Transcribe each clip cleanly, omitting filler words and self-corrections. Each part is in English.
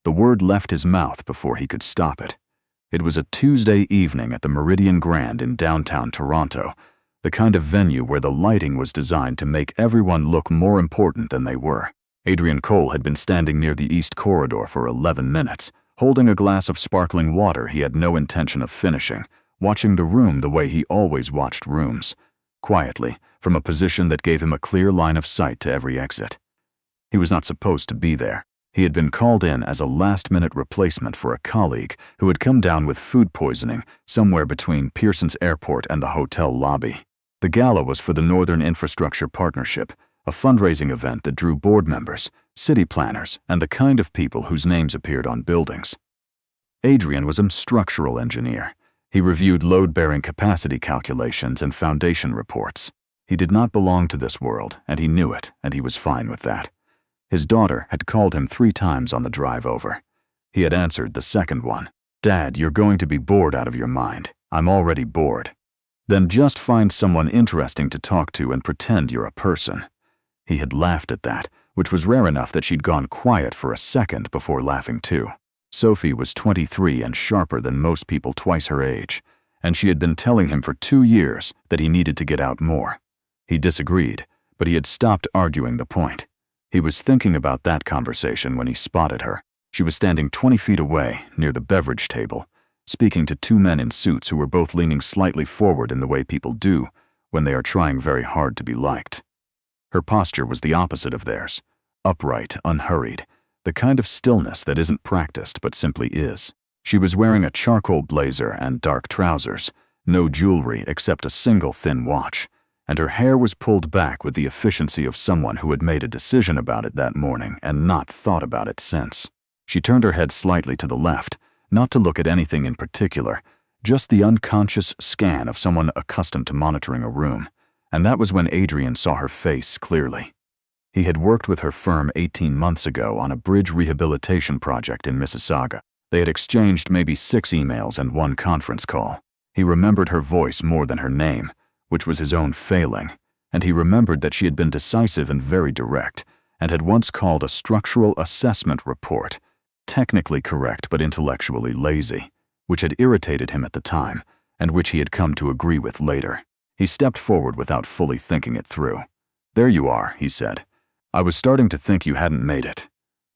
The word left his mouth before he could stop it. It was a Tuesday evening at the Meridian Grand in downtown Toronto, the kind of venue where the lighting was designed to make everyone look more important than they were. Adrian Cole had been standing near the East Corridor for 11 minutes, holding a glass of sparkling water he had no intention of finishing, watching the room the way he always watched rooms, quietly, from a position that gave him a clear line of sight to every exit. He was not supposed to be there. He had been called in as a last-minute replacement for a colleague who had come down with food poisoning somewhere between Pearson's Airport and the hotel lobby. The gala was for the Northern Infrastructure Partnership, a fundraising event that drew board members, city planners, and the kind of people whose names appeared on buildings. Adrian was a structural engineer. He reviewed load-bearing capacity calculations and foundation reports. He did not belong to this world, and he knew it, and he was fine with that. His daughter had called him 3 times on the drive over. He had answered the second one. "Dad, you're going to be bored out of your mind. I'm already bored." "Then just find someone interesting to talk to and pretend you're a person." He had laughed at that, which was rare enough that she'd gone quiet for a second before laughing too. Sophie was 23 and sharper than most people twice her age, and she had been telling him for 2 years that he needed to get out more. He disagreed, but he had stopped arguing the point. He was thinking about that conversation when he spotted her. She was standing 20 feet away, near the beverage table, speaking to 2 men in suits who were both leaning slightly forward in the way people do when they are trying very hard to be liked. Her posture was the opposite of theirs, upright, unhurried, the kind of stillness that isn't practiced but simply is. She was wearing a charcoal blazer and dark trousers, no jewelry except a single thin watch, and her hair was pulled back with the efficiency of someone who had made a decision about it that morning and not thought about it since. She turned her head slightly to the left, not to look at anything in particular, just the unconscious scan of someone accustomed to monitoring a room, and that was when Adrian saw her face clearly. He had worked with her firm 18 months ago on a bridge rehabilitation project in Mississauga. They had exchanged maybe 6 emails and 1 conference call. He remembered her voice more than her name, which was his own failing, and he remembered that she had been decisive and very direct, and had once called a structural assessment report technically correct but intellectually lazy, which had irritated him at the time, and which he had come to agree with later. He stepped forward without fully thinking it through. "There you are," he said. "I was starting to think you hadn't made it."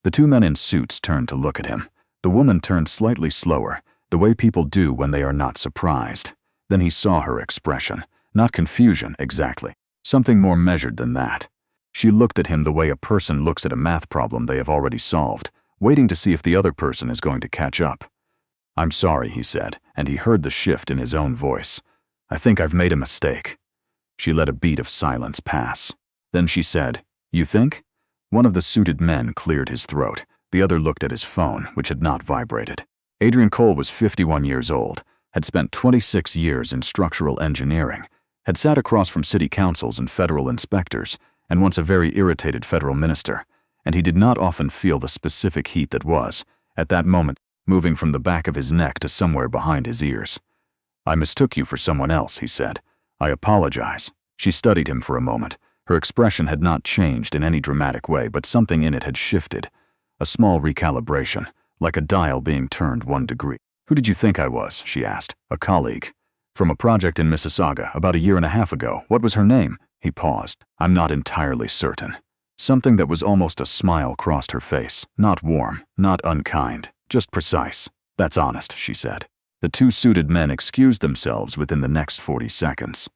The 2 men in suits turned to look at him. The woman turned slightly slower, the way people do when they are not surprised. Then he saw her expression. Not confusion, exactly. Something more measured than that. She looked at him the way a person looks at a math problem they have already solved, waiting to see if the other person is going to catch up. "I'm sorry," he said, and he heard the shift in his own voice. "I think I've made a mistake." She let a beat of silence pass. Then she said, "You think?" One of the suited men cleared his throat. The other looked at his phone, which had not vibrated. Adrian Cole was 51 years old, had spent 26 years in structural engineering, had sat across from city councils and federal inspectors, and once a very irritated federal minister, and he did not often feel the specific heat that was, at that moment, moving from the back of his neck to somewhere behind his ears. "I mistook you for someone else," he said. "I apologize." She studied him for a moment. Her expression had not changed in any dramatic way, but something in it had shifted. A small recalibration, like a dial being turned 1 degree. "Who did you think I was?" she asked. "A colleague. From a project in Mississauga about a 1.5 years ago. What was her name?" He paused. "I'm not entirely certain." Something that was almost a smile crossed her face. Not warm, not unkind, just precise. "That's honest," she said. The 2 suited men excused themselves within the next 40 seconds.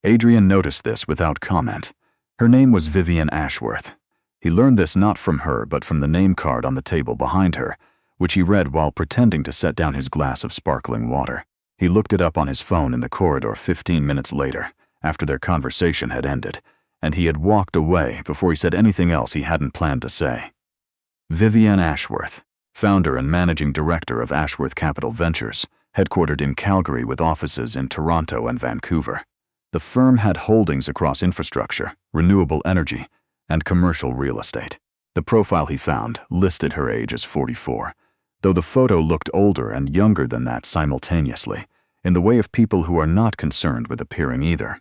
Adrian noticed this without comment. Her name was Vivienne Ashworth. He learned this not from her but from the name card on the table behind her, which he read while pretending to set down his glass of sparkling water. He looked it up on his phone in the corridor 15 minutes later, after their conversation had ended, and he had walked away before he said anything else he hadn't planned to say. Vivienne Ashworth, founder and managing director of Ashworth Capital Ventures, headquartered in Calgary with offices in Toronto and Vancouver. The firm had holdings across infrastructure, renewable energy, and commercial real estate. The profile he found listed her age as 44, though the photo looked older and younger than that simultaneously, in the way of people who are not concerned with appearing either.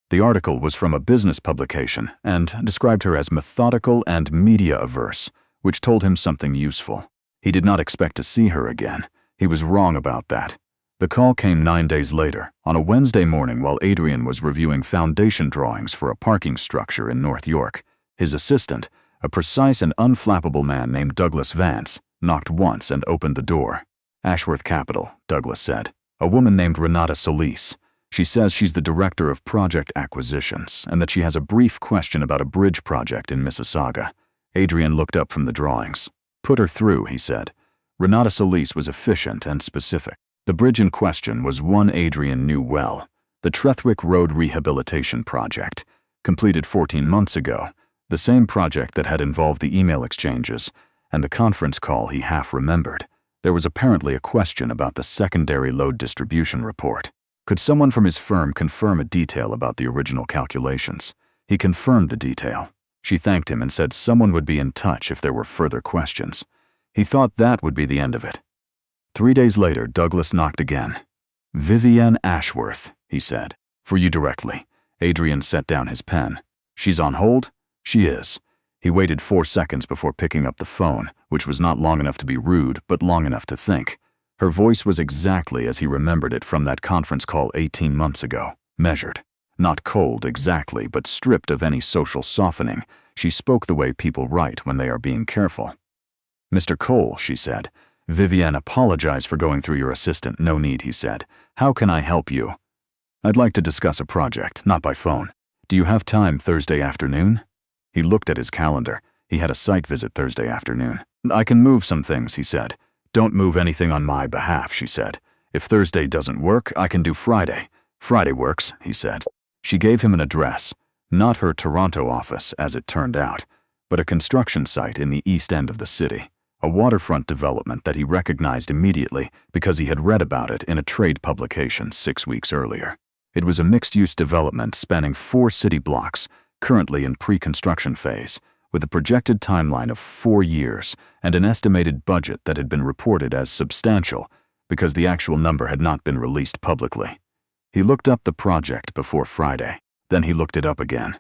The article was from a business publication and described her as methodical and media-averse, which told him something useful. He did not expect to see her again. He was wrong about that. The call came 9 days later, on a Wednesday morning while Adrian was reviewing foundation drawings for a parking structure in North York. His assistant, a precise and unflappable man named Douglas Vance, knocked once and opened the door. "Ashworth Capital," Douglas said. "A woman named Renata Solis. She says she's the director of project acquisitions and that she has a brief question about a bridge project in Mississauga." Adrian looked up from the drawings. "Put her through," he said. Renata Solis was efficient and specific. The bridge in question was one Adrian knew well, the Trethwick Road Rehabilitation Project, completed 14 months ago, the same project that had involved the email exchanges and the conference call he half remembered. There was apparently a question about the secondary load distribution report. Could someone from his firm confirm a detail about the original calculations? He confirmed the detail. She thanked him and said someone would be in touch if there were further questions. He thought that would be the end of it. 3 days later, Douglas knocked again. "Vivienne Ashworth," he said. "For you directly." Adrian set down his pen. "She's on hold?" "She is." He waited 4 seconds before picking up the phone, which was not long enough to be rude, but long enough to think. Her voice was exactly as he remembered it from that conference call 18 months ago, measured. Not cold exactly, but stripped of any social softening. She spoke the way people write when they are being careful. "Mr. Cole," she said. "Vivienne, apologize for going through your assistant. No need," he said. "How can I help you?" "I'd like to discuss a project, not by phone. Do you have time Thursday afternoon?" He looked at his calendar. He had a site visit Thursday afternoon. "I can move some things," he said. "Don't move anything on my behalf," she said. "If Thursday doesn't work, I can do Friday." "Friday works," he said. She gave him an address, not her Toronto office, as it turned out, but a construction site in the east end of the city. A waterfront development that he recognized immediately because he had read about it in a trade publication 6 weeks earlier. It was a mixed-use development spanning 4 city blocks, currently in pre-construction phase, with a projected timeline of 4 years and an estimated budget that had been reported as substantial because the actual number had not been released publicly. He looked up the project before Friday, then he looked it up again.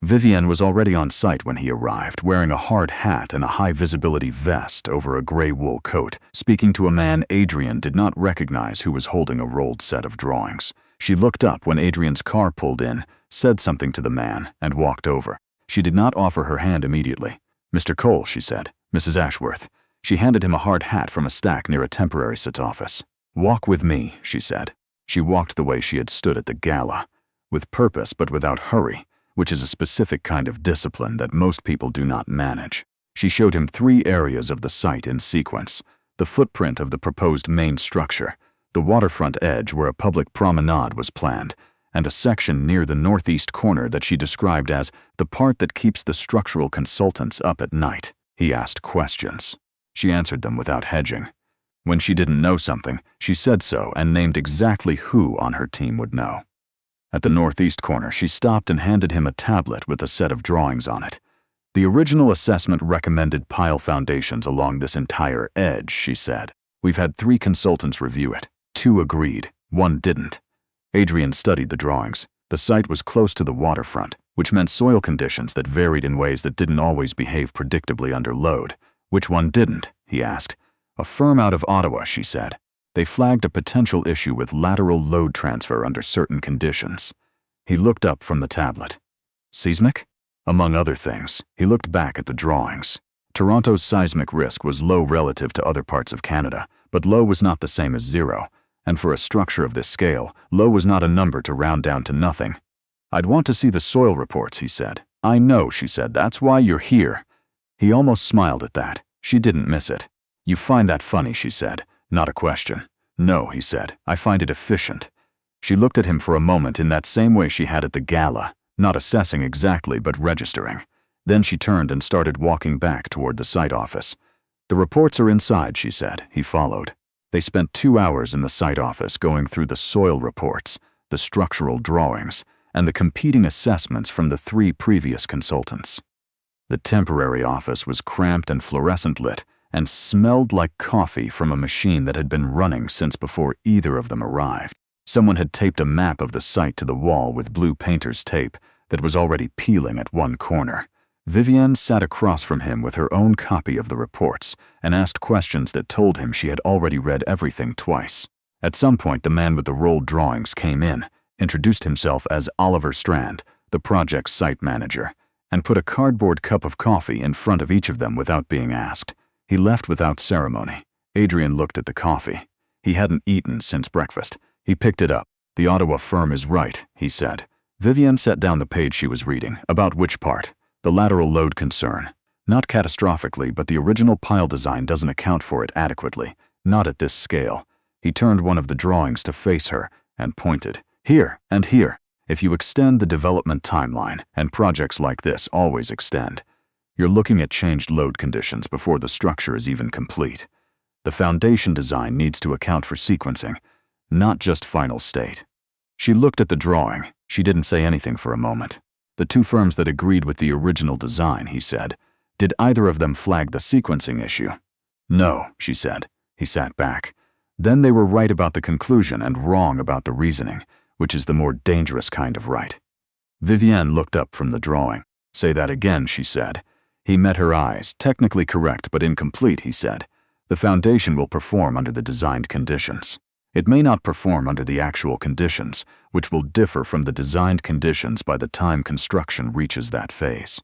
Vivienne was already on site when he arrived, wearing a hard hat and a high-visibility vest over a gray wool coat, speaking to a man Adrian did not recognize who was holding a rolled set of drawings. She looked up when Adrian's car pulled in, said something to the man, and walked over. She did not offer her hand immediately. "Mr. Cole," she said. "Mrs. Ashworth." She handed him a hard hat from a stack near a temporary sit's office. "Walk with me," she said. She walked the way she had stood at the gala, with purpose but without hurry, which is a specific kind of discipline that most people do not manage. She showed him 3 areas of the site in sequence: the footprint of the proposed main structure, the waterfront edge where a public promenade was planned, and a section near the northeast corner that she described as the part that keeps the structural consultants up at night. He asked questions. She answered them without hedging. When she didn't know something, she said so and named exactly who on her team would know. At the northeast corner, she stopped and handed him a tablet with a set of drawings on it. "The original assessment recommended pile foundations along this entire edge," she said. "We've had 3 consultants review it. 2 agreed, 1 didn't." Adrian studied the drawings. The site was close to the waterfront, which meant soil conditions that varied in ways that didn't always behave predictably under load. "Which one didn't?" he asked. "A firm out of Ottawa," she said. "They flagged a potential issue with lateral load transfer under certain conditions." He looked up from the tablet. "Seismic?" Among other things, he looked back at the drawings. Toronto's seismic risk was low relative to other parts of Canada, but low was not the same as 0, and for a structure of this scale, low was not a number to round down to nothing. "I'd want to see the soil reports," he said. "I know," she said. "That's why you're here." He almost smiled at that. She didn't miss it. "You find that funny," she said. Not a question. "No," he said. "I find it efficient." She looked at him for a moment in that same way she had at the gala, not assessing exactly but registering. Then she turned and started walking back toward the site office. "The reports are inside," she said. He followed. They spent 2 hours in the site office going through the soil reports, the structural drawings, and the competing assessments from the 3 previous consultants. The temporary office was cramped and fluorescent lit, and smelled like coffee from a machine that had been running since before either of them arrived. Someone had taped a map of the site to the wall with blue painter's tape that was already peeling at one corner. Vivienne sat across from him with her own copy of the reports and asked questions that told him she had already read everything twice. At some point, the man with the rolled drawings came in, introduced himself as Oliver Strand, the project's site manager, and put a cardboard cup of coffee in front of each of them without being asked. He left without ceremony. Adrian looked at the coffee. He hadn't eaten since breakfast. He picked it up. "The Ottawa firm is right," he said. Vivienne set down the page she was reading. "About which part?" "The lateral load concern. Not catastrophically, but the original pile design doesn't account for it adequately. Not at this scale." He turned one of the drawings to face her and pointed. "Here and here. If you extend the development timeline, and projects like this always extend, you're looking at changed load conditions before the structure is even complete. The foundation design needs to account for sequencing, not just final state." She looked at the drawing. She didn't say anything for a moment. "The two firms that agreed with the original design," he said. "Did either of them flag the sequencing issue?" "No," she said. He sat back. "Then they were right about the conclusion and wrong about the reasoning, which is the more dangerous kind of right." Vivienne looked up from the drawing. "Say that again," she said. He met her eyes. "Technically correct, but incomplete," he said. "The foundation will perform under the designed conditions. It may not perform under the actual conditions, which will differ from the designed conditions by the time construction reaches that phase."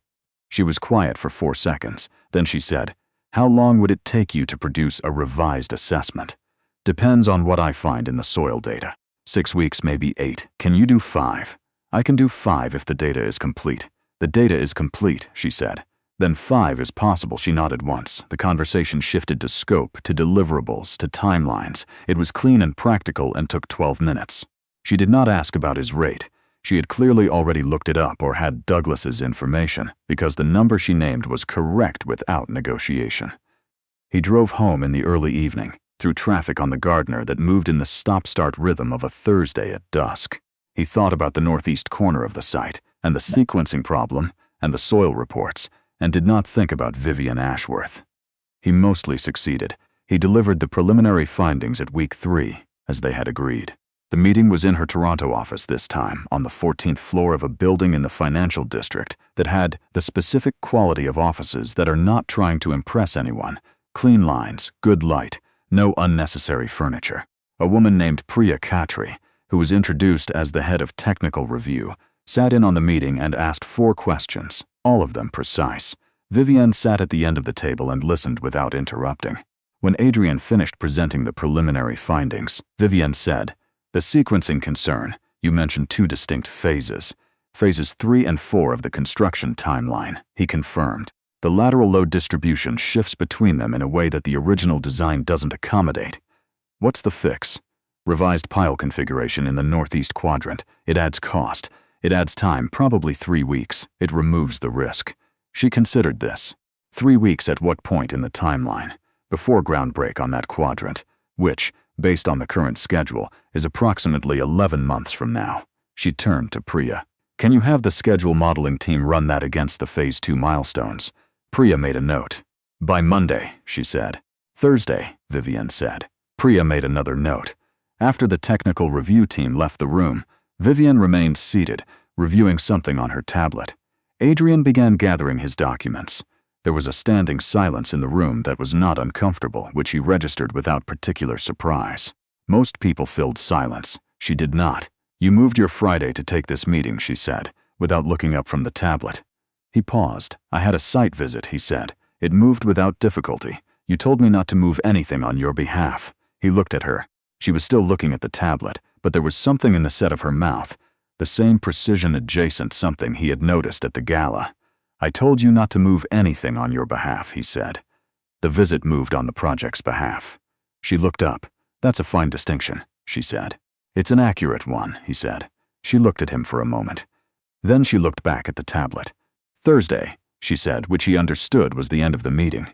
She was quiet for 4 seconds. Then she said, "How long would it take you to produce a revised assessment?" "Depends on what I find in the soil data. 6 weeks, maybe 8. Can you do 5? "I can do 5 if the data is complete." "The data is complete," she said. "Then 5 is possible." She nodded once. The conversation shifted to scope, to deliverables, to timelines. It was clean and practical and took 12 minutes. She did not ask about his rate. She had clearly already looked it up or had Douglas's information, because the number she named was correct without negotiation. He drove home in the early evening, through traffic on the Gardner that moved in the stop-start rhythm of a Thursday at dusk. He thought about the northeast corner of the site, and the sequencing problem, and the soil reports, and did not think about Vivienne Ashworth. He mostly succeeded. He delivered the preliminary findings at week 3, as they had agreed. The meeting was in her Toronto office this time, on the 14th floor of a building in the financial district that had the specific quality of offices that are not trying to impress anyone. Clean lines, good light, no unnecessary furniture. A woman named Priya Khatri, who was introduced as the head of technical review, sat in on the meeting and asked 4 questions, all of them precise. Vivienne sat at the end of the table and listened without interrupting. When Adrian finished presenting the preliminary findings, Vivienne said, "The sequencing concern, you mentioned 2 distinct phases. Phases 3 and 4 of the construction timeline," he confirmed. "The lateral load distribution shifts between them in a way that the original design doesn't accommodate." "What's the fix?" "Revised pile configuration in the northeast quadrant. It adds cost. It adds time, probably 3 weeks. It removes the risk." She considered this. 3 weeks at what point in the timeline? Before ground break on that quadrant, which, based on the current schedule, is approximately 11 months from now. She turned to Priya. "Can you have the schedule modeling team run that against the Phase 2 milestones?" Priya made a note. "By Monday," she said. "Thursday," Vivienne said. Priya made another note. After the technical review team left the room, Vivienne remained seated, reviewing something on her tablet. Adrian began gathering his documents. There was a standing silence in the room that was not uncomfortable, which he registered without particular surprise. Most people filled silence. She did not. "You moved your Friday to take this meeting," she said, without looking up from the tablet. He paused. "I had a site visit," he said. "It moved without difficulty. You told me not to move anything on your behalf." He looked at her. She was still looking at the tablet, but there was something in the set of her mouth, the same precision-adjacent something he had noticed at the gala. "I told you not to move anything on your behalf," he said. "The visit moved on the project's behalf." She looked up. "That's a fine distinction," she said. "It's an accurate one," he said. She looked at him for a moment. Then she looked back at the tablet. "Thursday," she said, which he understood was the end of the meeting.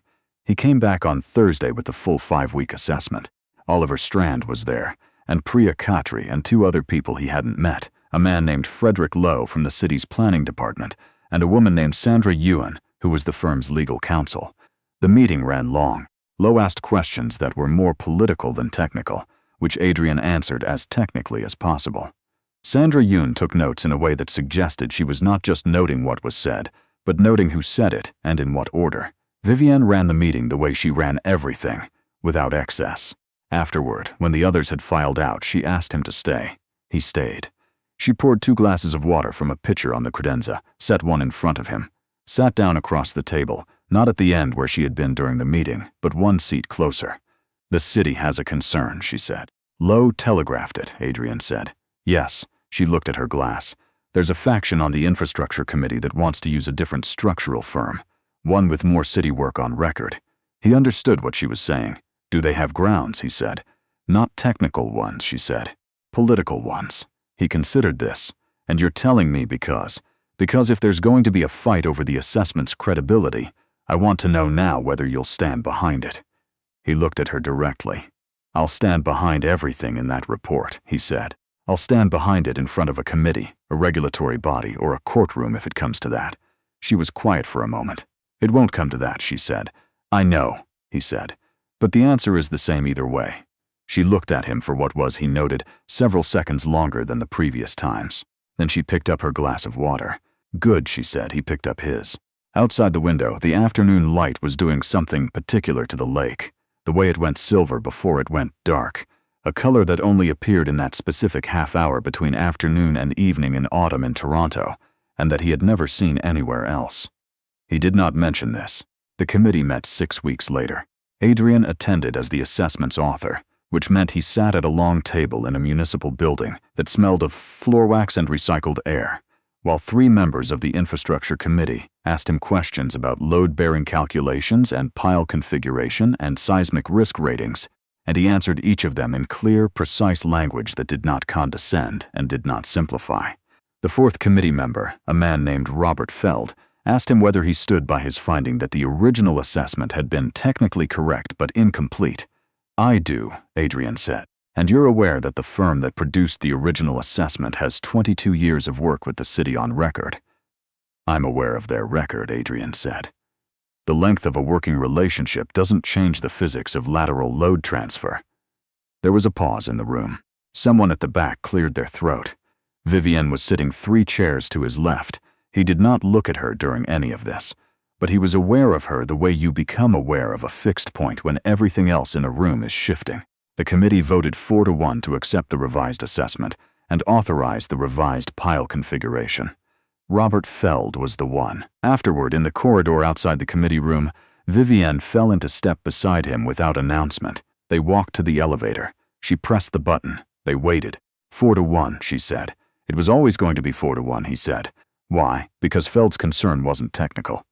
He came back on Thursday with the full 5-week assessment. Oliver Strand was there, and Priya Khatri and 2 other people he hadn't met, a man named Frederick Lowe from the city's planning department, and a woman named Sandra Ewan, who was the firm's legal counsel. The meeting ran long. Lowe asked questions that were more political than technical, which Adrian answered as technically as possible. Sandra Ewan took notes in a way that suggested she was not just noting what was said, but noting who said it and in what order. Vivienne ran the meeting the way she ran everything, without excess. Afterward, when the others had filed out, she asked him to stay. He stayed. She poured 2 glasses of water from a pitcher on the credenza, set one in front of him, sat down across the table, not at the end where she had been during the meeting, but 1 seat closer. "The city has a concern," she said. "Lowe telegraphed it," Adrian said. "Yes." She looked at her glass. "There's a faction on the infrastructure committee that wants to use a different structural firm, one with more city work on record." He understood what she was saying. "Do they have grounds?" he said. "Not technical ones," she said. "Political ones." He considered this. "And you're telling me because if there's going to be a fight over the assessment's credibility, I want to know now whether you'll stand behind it." He looked at her directly. "I'll stand behind everything in that report," he said. "I'll stand behind it in front of a committee, a regulatory body, or a courtroom if it comes to that." She was quiet for a moment. "It won't come to that," she said. "I know," he said. "But the answer is the same either way." She looked at him for what was, he noted, several seconds longer than the previous times. Then she picked up her glass of water. "Good," she said. He picked up his. Outside the window, the afternoon light was doing something particular to the lake, the way it went silver before it went dark, a color that only appeared in that specific half-hour between afternoon and evening in autumn in Toronto, and that he had never seen anywhere else. He did not mention this. The committee met 6 weeks later. Adrian attended as the assessment's author, which meant he sat at a long table in a municipal building that smelled of floor wax and recycled air, while 3 members of the infrastructure committee asked him questions about load-bearing calculations and pile configuration and seismic risk ratings, and he answered each of them in clear, precise language that did not condescend and did not simplify. The 4th committee member, a man named Robert Feld, asked him whether he stood by his finding that the original assessment had been technically correct but incomplete. "I do," Adrian said. "And you're aware that the firm that produced the original assessment has 22 years of work with the city on record." "I'm aware of their record," Adrian said. "The length of a working relationship doesn't change the physics of lateral load transfer." There was a pause in the room. Someone at the back cleared their throat. Vivienne was sitting 3 chairs to his left. He did not look at her during any of this, but he was aware of her the way you become aware of a fixed point when everything else in a room is shifting. The committee voted 4-1 to accept the revised assessment and authorize the revised pile configuration. Robert Feld was the one. Afterward, in the corridor outside the committee room, Vivienne fell into step beside him without announcement. They walked to the elevator. She pressed the button. They waited. 4-1, she said. "It was always going to be 4-1, he said. "Why? Because Feld's concern wasn't technical.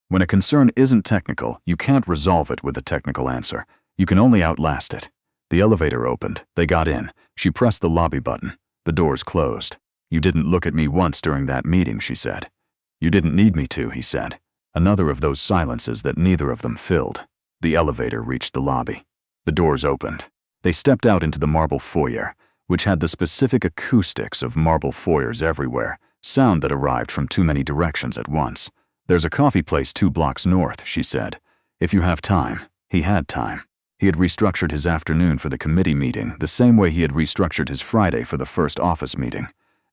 When a concern isn't technical, you can't resolve it with a technical answer. You can only outlast it." The elevator opened. They got in. She pressed the lobby button. The doors closed. "You didn't look at me once during that meeting," she said. "You didn't need me to," he said. Another of those silences that neither of them filled. The elevator reached the lobby. The doors opened. They stepped out into the marble foyer, which had the specific acoustics of marble foyers everywhere, sound that arrived from too many directions at once. "There's a coffee place 2 blocks north," she said. "If you have time." He had time. He had restructured his afternoon for the committee meeting the same way he had restructured his Friday for the first office meeting.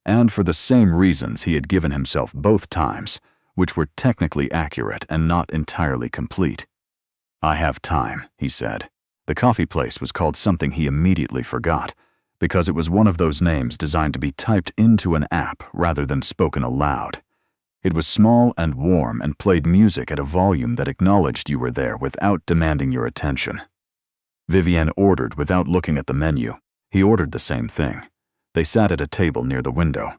And for the same reasons he had given himself both times, which were technically accurate and not entirely complete. "I have time," he said. The coffee place was called something he immediately forgot, because it was one of those names designed to be typed into an app rather than spoken aloud. It was small and warm and played music at a volume that acknowledged you were there without demanding your attention. Vivienne ordered without looking at the menu. He ordered the same thing. They sat at a table near the window.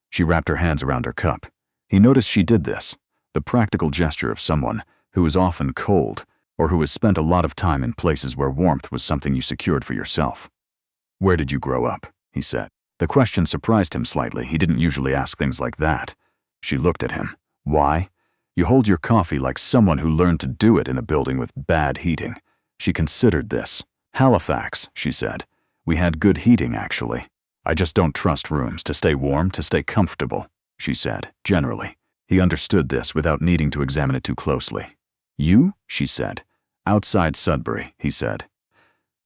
She wrapped her hands around her cup. He noticed she did this, the practical gesture of someone who is often cold or who has spent a lot of time in places where warmth was something you secured for yourself. "Where did you grow up?" he said. The question surprised him slightly. He didn't usually ask things like that. She looked at him. "Why? You hold your coffee like someone who learned to do it in a building with bad heating." She considered this. "Halifax," she said. "We had good heating, actually. I just don't trust rooms to stay warm, to stay comfortable," she said, generally. He understood this without needing to examine it too closely. "You?" she said. "Outside Sudbury," he said.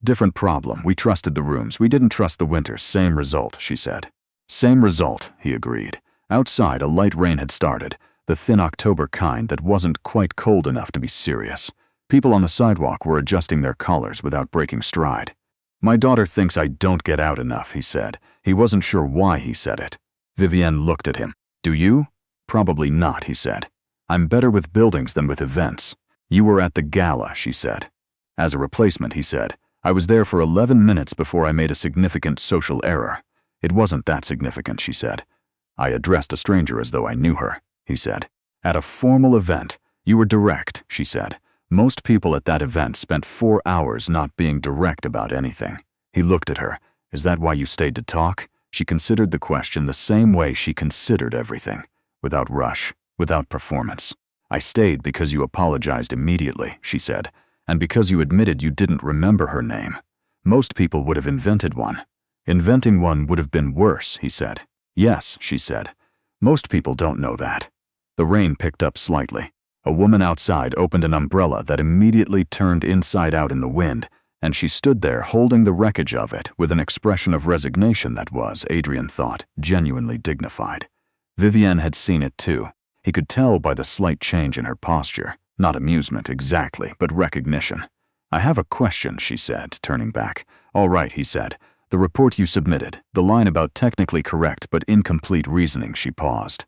"Different problem. We trusted the rooms. We didn't trust the winters. Same result," she said. "Same result," he agreed. Outside, a light rain had started, the thin October kind that wasn't quite cold enough to be serious. People on the sidewalk were adjusting their collars without breaking stride. "My daughter thinks I don't get out enough," he said. He wasn't sure why he said it. Vivienne looked at him. "Do you?" "Probably not," he said. "I'm better with buildings than with events." "You were at the gala," she said. "As a replacement," he said. "I was there for 11 minutes before I made a significant social error." "It wasn't that significant," she said. "I addressed a stranger as though I knew her," he said. "At a formal event, you were direct," she said. "Most people at that event spent 4 hours not being direct about anything." He looked at her. "Is that why you stayed to talk?" She considered the question the same way she considered everything, without rush, without performance. "I stayed because you apologized immediately," she said, "and because you admitted you didn't remember her name. Most people would have invented one." "Inventing one would have been worse," he said. "Yes," she said. "Most people don't know that." The rain picked up slightly. A woman outside opened an umbrella that immediately turned inside out in the wind, and she stood there holding the wreckage of it with an expression of resignation that was, Adrian thought, genuinely dignified. Vivienne had seen it too. He could tell by the slight change in her posture. Not amusement exactly, but recognition. "I have a question," she said, turning back. "All right," he said. "The report you submitted, the line about technically correct but incomplete reasoning," she paused.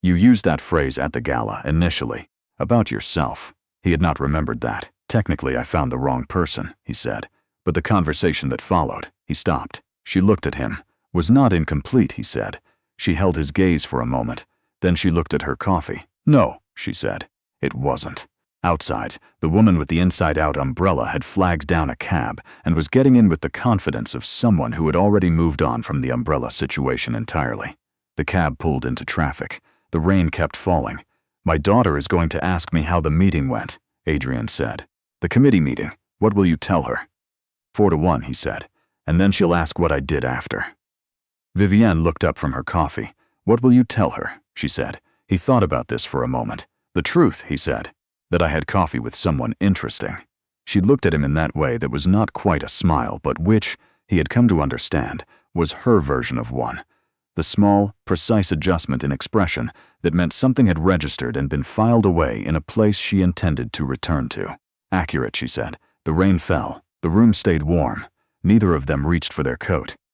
"You used that phrase at the gala, initially. About yourself." He had not remembered that. "Technically, I found the wrong person," he said. "But the conversation that followed," he stopped. She looked at him. "Was not incomplete," he said. She held his gaze for a moment. Then she looked at her coffee. "No," she said. "It wasn't." Outside, the woman with the inside-out umbrella had flagged down a cab and was getting in with the confidence of someone who had already moved on from the umbrella situation entirely. The cab pulled into traffic. The rain kept falling. "My daughter is going to ask me how the meeting went," Adrian said. "The committee meeting. What will you tell her?" 4-1, he said. "And then she'll ask what I did after." Vivienne looked up from her coffee. "What will you tell her?" she said. He thought about this for a moment. "The truth," he said. "That I had coffee with someone interesting." She looked at him in that way that was not quite a smile, but which, he had come to understand, was her version of one. The small, precise adjustment in expression that meant something had registered and been filed away in a place she intended to return to. "Accurate," she said. The rain fell. The room stayed warm. Neither of them reached for their coat.